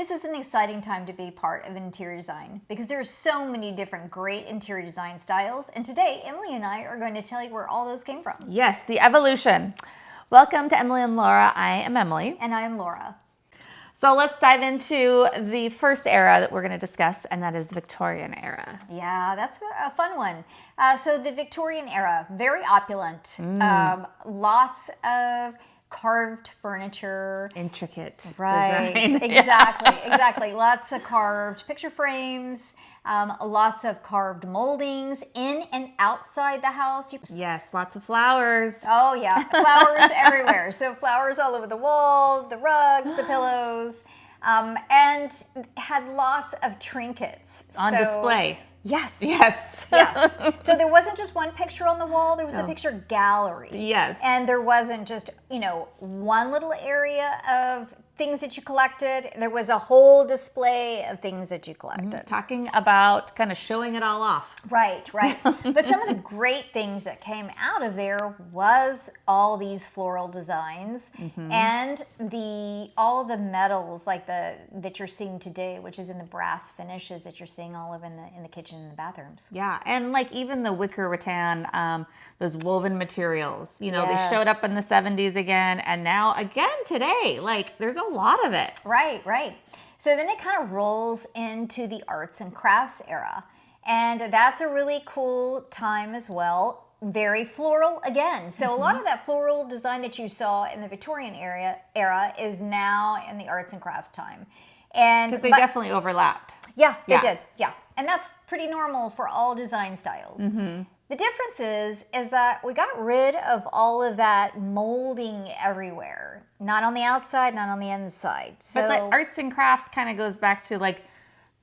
This is an exciting time to be part of interior design because there are so many different great interior design styles. And today, Emilee and I are going to tell you where all those came from. Yes, the evolution. Welcome to Emilee and Lora. I am Emilee. And I am Lora. So let's dive into the first era that we're going to discuss, and that is the Victorian era. Yeah, that's a fun one. So the Victorian era, very opulent. Lots of carved furniture. Intricate Right, design. exactly. Lots of carved picture frames, lots of carved moldings in and outside the house. Yes, lots of flowers. Oh yeah, flowers everywhere. So flowers all over the wall, the rugs, the pillows, and had lots of trinkets. On display. Yes. So there wasn't just one picture on the wall, there was a picture gallery. Yes. And there wasn't just, one little area of things that you collected. There was a whole display of things that you collected. Talking about kind of showing it all off. Right. But some of the great things that came out of there was all these floral designs and all the metals like that you're seeing today, which is in the brass finishes that you're seeing all over in the kitchen and the bathrooms. Yeah, and like even the wicker rattan, those woven materials, they showed up in the 70s again, and now again today, like there's a lot of it. Right. So then it kind of rolls into the arts and crafts era. And that's a really cool time as well. Very floral again. So a lot of that floral design that you saw in the Victorian era is now in the arts and crafts time. Because they definitely overlapped. Yeah, they did. Yeah. And that's pretty normal for all design styles. The difference is that we got rid of all of that molding everywhere. Not on the outside, not on the inside. So, but like arts and crafts kind of goes back to like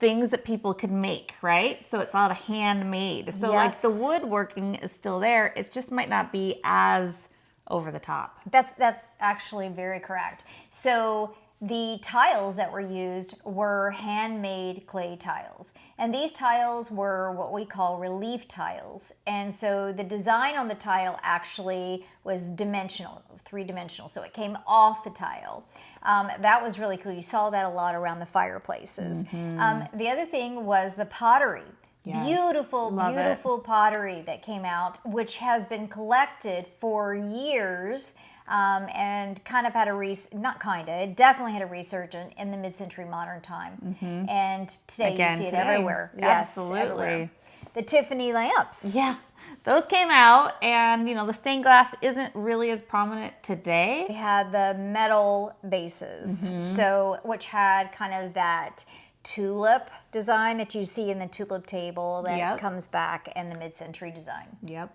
things that people could make, right? So it's a lot of handmade. So like the woodworking is still there. It just might not be as over the top. That's actually very correct. So the tiles that were used were handmade clay tiles. And these tiles were what we call relief tiles. And so the design on the tile actually was dimensional, three-dimensional. So it came off the tile. That was really cool. You saw that a lot around the fireplaces. The other thing was the pottery. Yes, beautiful pottery that came out, which has been collected for years. And kind of had it definitely had a resurgence in the mid-century modern time. And today you see it everywhere. Absolutely. Yes, everywhere. The Tiffany lamps. Yeah, those came out, and the stained glass isn't really as prominent today. We had the metal bases, so which had kind of that tulip design that you see in the tulip table that comes back in the mid-century design. Yep.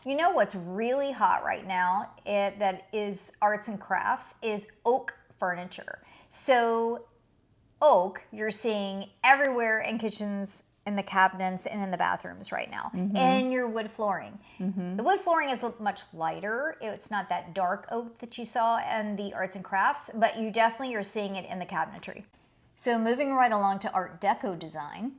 You know what's really hot right now that is arts and crafts is oak furniture. So oak you're seeing everywhere in kitchens, in the cabinets, and in the bathrooms right now. And your wood flooring. The wood flooring is much lighter. It's not that dark oak that you saw in the arts and crafts, but you definitely are seeing it in the cabinetry. So moving right along to Art Deco design.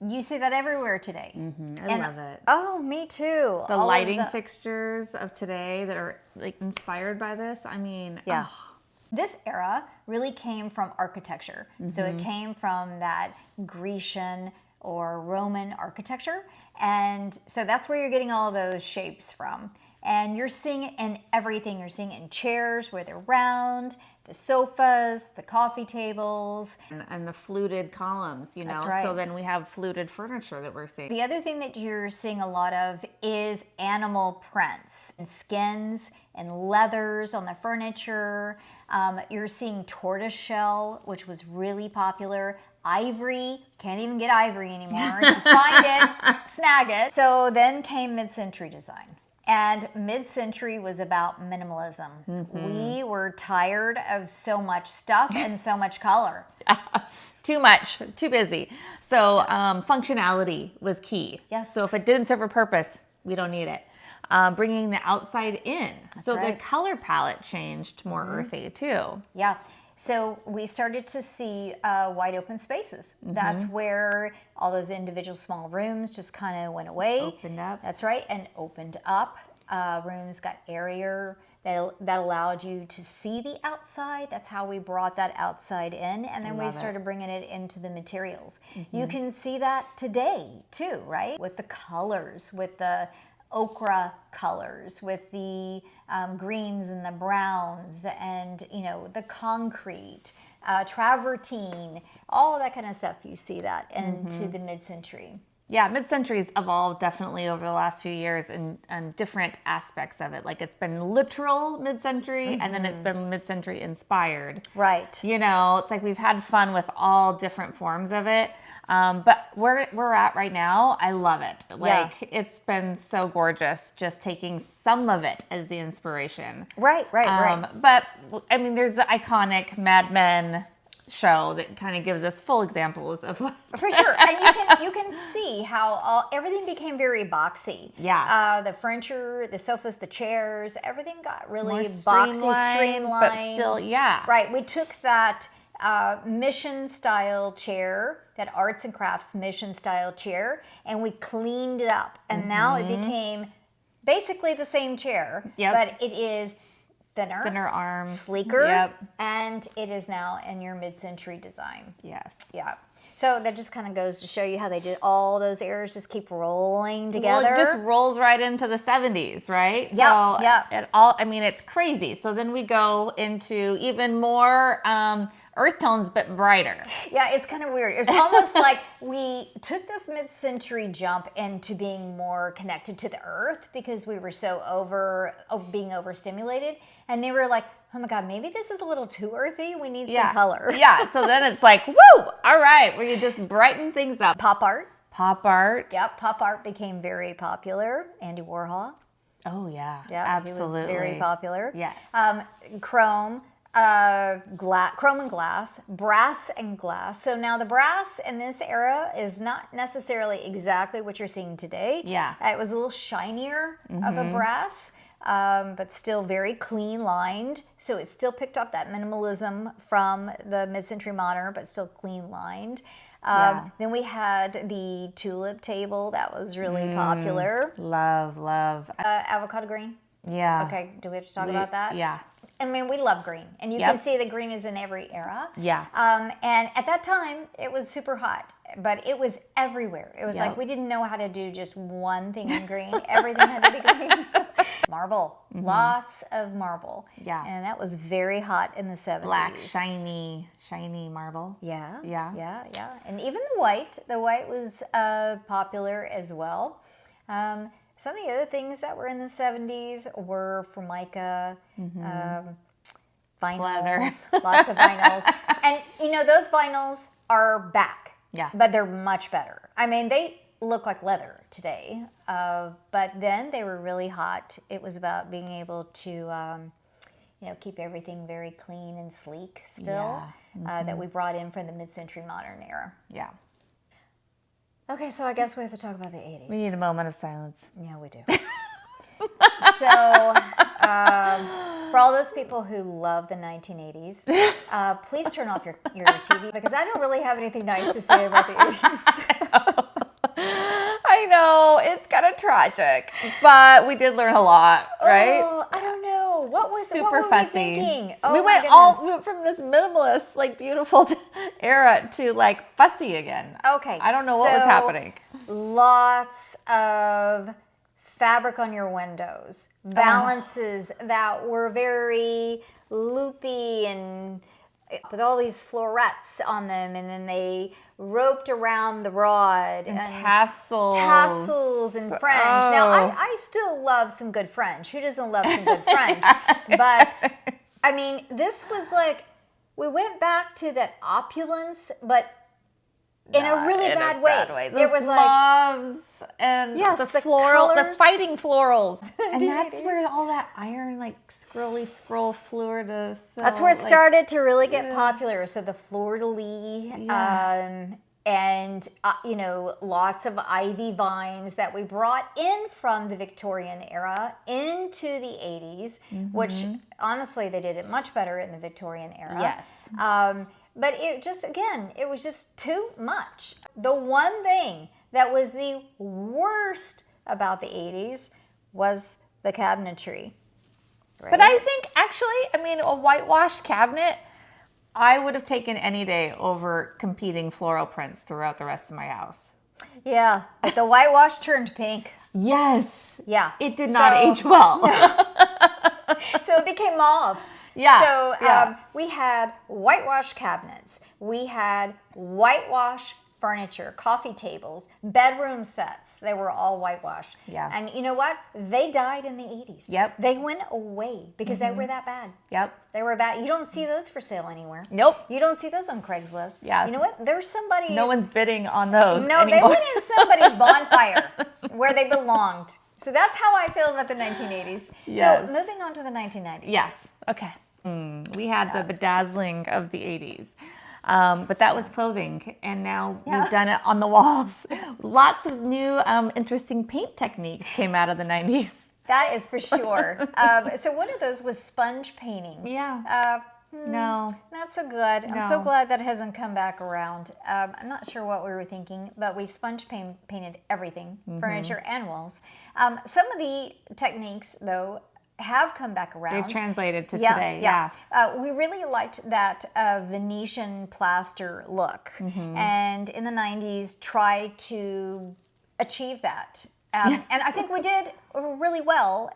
You see that everywhere today. I love it. Oh, me too. The lighting fixtures of today that are like inspired by this. I mean, This era really came from architecture. So it came from that Grecian or Roman architecture. And so that's where you're getting all those shapes from. And you're seeing it in everything. You're seeing it in chairs where they're round, the sofas, the coffee tables. And the fluted columns, That's right. So then we have fluted furniture that we're seeing. The other thing that you're seeing a lot of is animal prints and skins and leathers on the furniture. You're seeing tortoiseshell, which was really popular. Ivory, can't even get ivory anymore. You find it, snag it. So then came mid-century design. And mid-century was about minimalism. We were tired of so much stuff and so much color. Too much, too busy. So functionality was key. Yes. So if it didn't serve a purpose, we don't need it. Bringing the outside in. So the color palette changed more earthy too. Yeah. So we started to see wide open spaces. That's where all those individual small rooms just kind of went away. Opened up. That's right, and opened up. rooms got airier. That allowed you to see the outside. That's how we brought that outside in. And then we started bringing it into the materials. You can see that today too, right? With the colors, with the ochre colors, with the greens and the browns, and the concrete, travertine, all of that kind of stuff. You see that into the mid-century. Yeah, mid-century's evolved definitely over the last few years and different aspects of it. Like it's been literal mid-century and then it's been mid-century inspired. Right. It's like we've had fun with all different forms of it. But where we're at right now, I love it. Like it's been so gorgeous just taking some of it as the inspiration. Right. But I mean, there's the iconic Mad Men show that kind of gives us full examples of for sure. And you can see how everything became very boxy. Yeah. The furniture, the sofas, the chairs, everything got really more boxy, streamlined, but still, yeah. Right. We took that mission style chair, that arts and crafts mission style chair, and we cleaned it up, and now it became basically the same chair, but it is thinner arms, sleeker, and it is now in your mid-century design. Yes. Yeah. So that just kind of goes to show you how they did all those eras just keep rolling together. Well, it just rolls right into the 70s, right? Yeah. So I mean, it's crazy. So then we go into even more earth tones, but brighter. Yeah, it's kind of weird. It's almost like we took this mid-century jump into being more connected to the earth because we were so being overstimulated. And they were like, oh my God, maybe this is a little too earthy. We need some color. Yeah, so then it's like, woo, all right, we can just brighten things up. Pop art. Yep, pop art became very popular. Andy Warhol. Oh, yeah, Yeah, absolutely. he was very popular. Yes. Chrome and glass, brass and glass. So now the brass in this era is not necessarily exactly what you're seeing today. Yeah. It was a little shinier of a brass. But still very clean lined. So it still picked up that minimalism from the mid-century modern, but still clean lined. Then we had the tulip table that was really popular. Love. Avocado green. Yeah. Okay, do we have to talk about that? Yeah. I mean, we love green, and you can see that green is in every era. Yeah. And at that time, it was super hot, but it was everywhere. It was like we didn't know how to do just one thing in green. Everything had to be green. Marble, lots of marble. Yeah. And that was very hot in the 70s. Black, shiny marble. Yeah. Yeah. And even the white was popular as well. Some of the other things that were in the 70s were Formica, vinyls, Leather. Lots of vinyls. And, those vinyls are back. Yeah. But they're much better. I mean, they look like leather today. But then they were really hot. It was about being able to, keep everything very clean and sleek still, that we brought in from the mid-century modern era. Yeah. Okay, so I guess we have to talk about the 80s. We need a moment of silence. Yeah, we do. So, for all those people who love the 1980s, please turn off your TV because I don't really have anything nice to say about the 80s. I know, it's kind of tragic, but we did learn a lot, right? Oh, I don't know. What were fussy. We thinking? Oh, we went from this minimalist, like beautiful era to like fussy again. Okay. I don't know what was happening. Lots of fabric on your windows, valances that were very loopy and with all these florets on them, and then they roped around the rod and tassels and fringe. Now I still love some good fringe. Who doesn't love some good fringe? But I mean, this was like we went back to that opulence, but in a really bad way. There was mauves and the floral, the fighting florals, and that's where all that iron, like scroll fleur de sel. That's where it started to really get popular. So the fleur de lis, and lots of ivy vines that we brought in from the Victorian era into the 80s, which honestly they did it much better in the Victorian era. Yes. But it was just too much. The one thing that was the worst about the 80s was the cabinetry. Right? But I think actually, I mean, a whitewashed cabinet, I would have taken any day over competing floral prints throughout the rest of my house. Yeah, but the whitewash turned pink. Yes. Yeah. It did not age well. No. So it became mauve. Yeah. So we had whitewash cabinets. We had whitewash furniture, coffee tables, bedroom sets. They were all whitewashed. Yeah. And you know what? They died in the 80s. Yep. They went away because they were that bad. Yep. They were bad. You don't see those for sale anywhere. Nope. You don't see those on Craigslist. Yeah. You know what? There's somebody. No one's bidding on those No, anymore. they went in somebody's bonfire where they belonged. So that's how I feel about the 1980s. Yes. So moving on to the 1990s. Yes. Okay. We had the bedazzling of the 80s. But that was clothing, and now we've done it on the walls. Lots of new interesting paint techniques came out of the 90s. That is for sure. So one of those was sponge painting. Yeah. No. Not so good. I'm so glad that hasn't come back around. I'm not sure what we were thinking, but we sponge painted everything, furniture and walls. Some of the techniques, though, have come back around. They've translated to today. Yeah. We really liked that Venetian plaster look, and in the 90s tried to achieve that. And I think we did really well.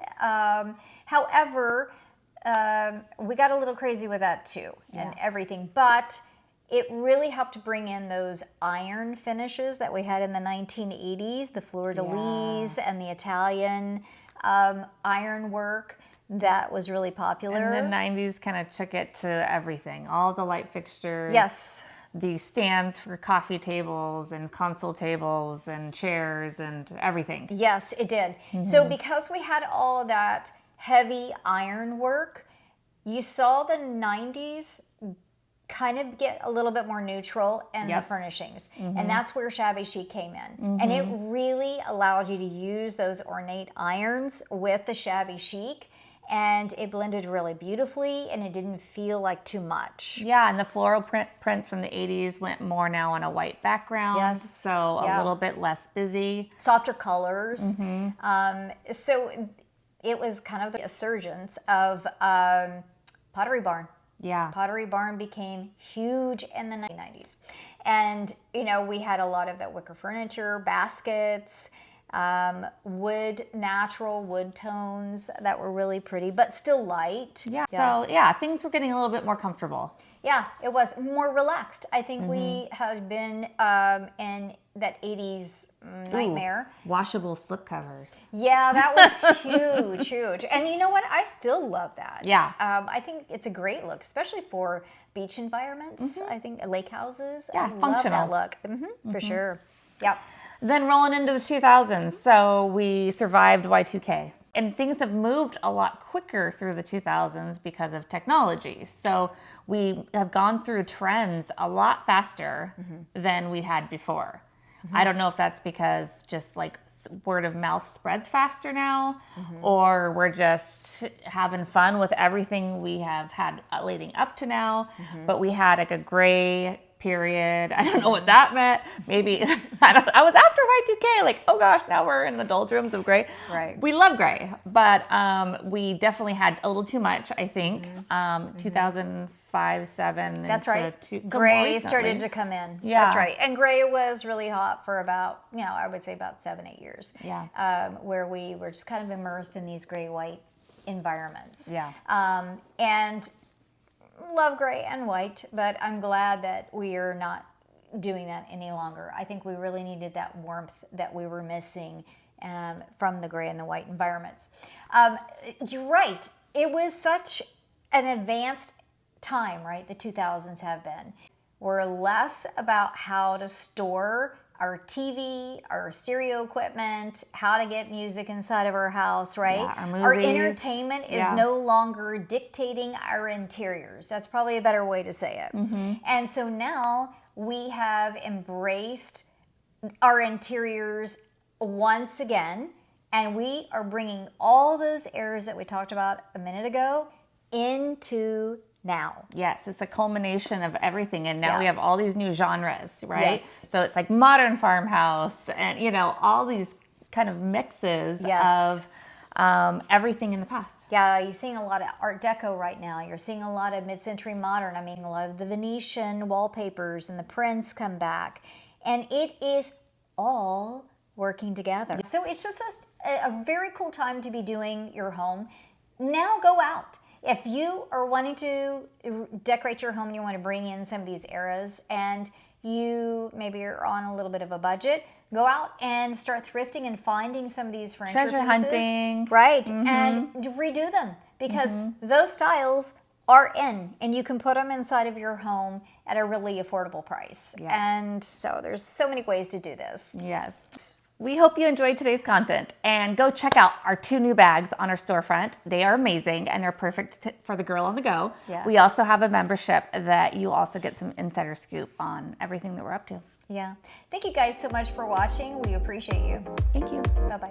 However, we got a little crazy with that too, and everything. But it really helped to bring in those iron finishes that we had in the 1980s, the fleur-de-lis and the Italian iron work that was really popular. And the 90s kind of took it to everything. All the light fixtures. Yes. The stands for coffee tables and console tables and chairs and everything. Yes, it did. So because we had all that heavy iron work, you saw the 90s kind of get a little bit more neutral in the furnishings. And that's where shabby chic came in. And it really allowed you to use those ornate irons with the shabby chic, and it blended really beautifully, and it didn't feel like too much. Yeah, and the floral prints from the 80s went more now on a white background. Yes. So a little bit less busy. Softer colors. So it was kind of the resurgence of Pottery Barn. Yeah. Pottery Barn became huge in the 1990s. And, you know, we had a lot of that wicker furniture, baskets, natural wood tones that were really pretty, but still light. Yeah. So, yeah, things were getting a little bit more comfortable. Yeah, it was more relaxed. I think we had been in that 80s nightmare. Ooh, washable slipcovers. Yeah, that was huge, huge. And you know what? I still love that. Yeah. I think it's a great look, especially for beach environments. I think lake houses. Yeah, I functional. love that look. For sure. Yep. Then rolling into the 2000s, so we survived Y2K. And things have moved a lot quicker through the 2000s because of technology. So we have gone through trends a lot faster than we had before. I don't know if that's because just like word of mouth spreads faster now, or we're just having fun with everything we have had leading up to now. But we had like a gray period. I don't know what that meant. Maybe I was after Y2K, like, oh gosh, now we're in the doldrums of gray. Right. We love gray, but we definitely had a little too much, I think. 2005, 7. That's right. Gray started to come in. Yeah. That's right. And gray was really hot for about, I would say about 7-8 years. Yeah. Where we were just kind of immersed in these gray-white environments. Yeah. And love gray and white, but I'm glad that we are not doing that any longer. I think we really needed that warmth that we were missing from the gray and the white environments. You're right. It was such an advanced time, right? The 2000s have been. We're less about how to store our TV, our stereo equipment, how to get music inside of our house, right? Yeah, our movies. Our entertainment is no longer dictating our interiors. That's probably a better way to say it. And so now we have embraced our interiors once again, and we are bringing all those errors that we talked about a minute ago into now. Yes, it's a culmination of everything, and now we have all these new genres, right? Yes. So it's like modern farmhouse, and all these kind of mixes of everything in the past. Yeah, you're seeing a lot of Art Deco right now. You're seeing a lot of mid-century modern. I mean, a lot of the Venetian wallpapers and the prints come back. And it is all working together. So it's just a very cool time to be doing your home. Now go out. If you are wanting to decorate your home and you want to bring in some of these eras and you maybe are on a little bit of a budget, go out and start thrifting and finding some of these furniture Treasure pieces. hunting. Right, and redo them because those styles are in and you can put them inside of your home at a really affordable price. Yes. And so there's so many ways to do this. Yes. We hope you enjoyed today's content, and go check out our 2 new bags on our storefront. They are amazing and they're perfect for the girl on the go. Yeah. We also have a membership that you also get some insider scoop on everything that we're up to. Yeah. Thank you guys so much for watching. We appreciate you. Thank you. Bye-bye.